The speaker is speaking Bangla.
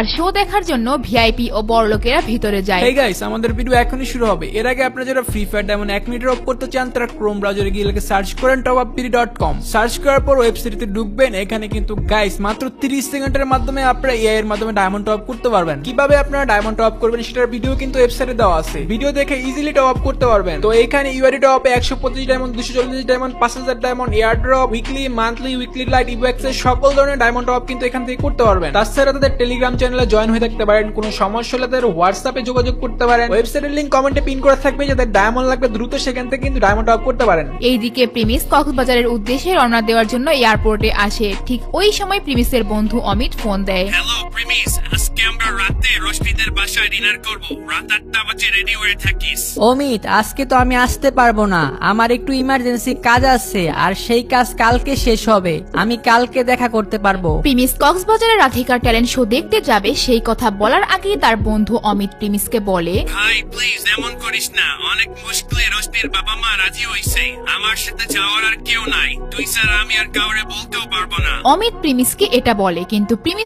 আর শো দেখার জন্য ভিআইপি ও বড়লোকেরা ভিতরে যায়। হেই গাইস, আমাদের ভিডিও এখনই শুরু হবে। এর আগে আপনারা যারা ফ্রি ফায়ার ডায়মন্ড 1 মিনিটে অফ করতে চান তারা ক্রোম ব্রাউজারে গিয়ে লিখে সার্চ করেন topupfree.com। সার্চ করার পর ওয়েবসাইটে ঢুকবেন। এখানে কিন্তু গাইস মাত্র 30 সেকেন্ডের মাধ্যমে আপনারা এআই এর মাধ্যমে ডায়মন্ড টপ করতে পারবেন। কিভাবে আপনারা ডায়মন্ড টপ করবেন সেটার ভিডিও কিন্তু ওয়েবসাইটে দেওয়া আছে, ভিডিও দেখে ইজিলি টপ আপ করতে পারবেন। তো এখানে ইউআরডি টপে 125 diamond, 240 diamond, 5000 diamond, air drop, weekly, monthly, weekly lite, ইভেক্স এর সকল ধরনের ডায়মন্ড টপ কিন্তু এখান থেকে করতে পারবেন। তাছাড়া তাদের টেলিগ্রাম চ্যানেলে জয়েন হয়ে থাকতে পারেন। কোনো সমস্যা হলে তাদের হোয়াটসঅ্যাপে যোগাযোগ করতে পারেন। ওয়েবসাইটের লিংক কমেন্টে পিন করা থাকবে, যাদের ডায়মন্ড লাগবে দ্রুত সেখান থেকে কিন্তু ডায়মন্ড টপ করতে পারেন। এইদিকে প্রিমিস কক্সবাজারের উদ্দেশ্যে রওনা দেওয়ার জন্য এয়ারপোর্টে আসে। ঠিক ওই সময় প্রিমিসের বন্ধু অমিত ফোন দেয়। হ্যালো প্রিমিস, আজকে আমরা রাতে রশনিদের বাসায় ডিনার করব। রাত 8টা বাজে রেডি হয়ে থাকিস। অমিত, আজকে তো আমি আসতে পারবো না, আমার একটু ইমার্জেন্সি কাজ আছে, আর সেই কাজ কালকে শেষ হবে। আমি কালকে দেখা করতে পারবো। প্রিমিস কক্সবাজারের রাধিকার ট্যালেন্ট শো দেখতে যাবে, সেই কথা বলার আগেই তার বন্ধু অমিত প্রিমিসকে বলে, ভাই প্লিজ এমন করিস না, অনেক মুশকিলে রশনির বাবা মা রাজি হইছে। আমার সাথে যাওয়ার আর কেউ নাই, তুই স্যার আমি আর কাউরে বলতেও পারবো না। অমিত প্রিমিসকে এটা বলে, কিন্তু প্রিমিস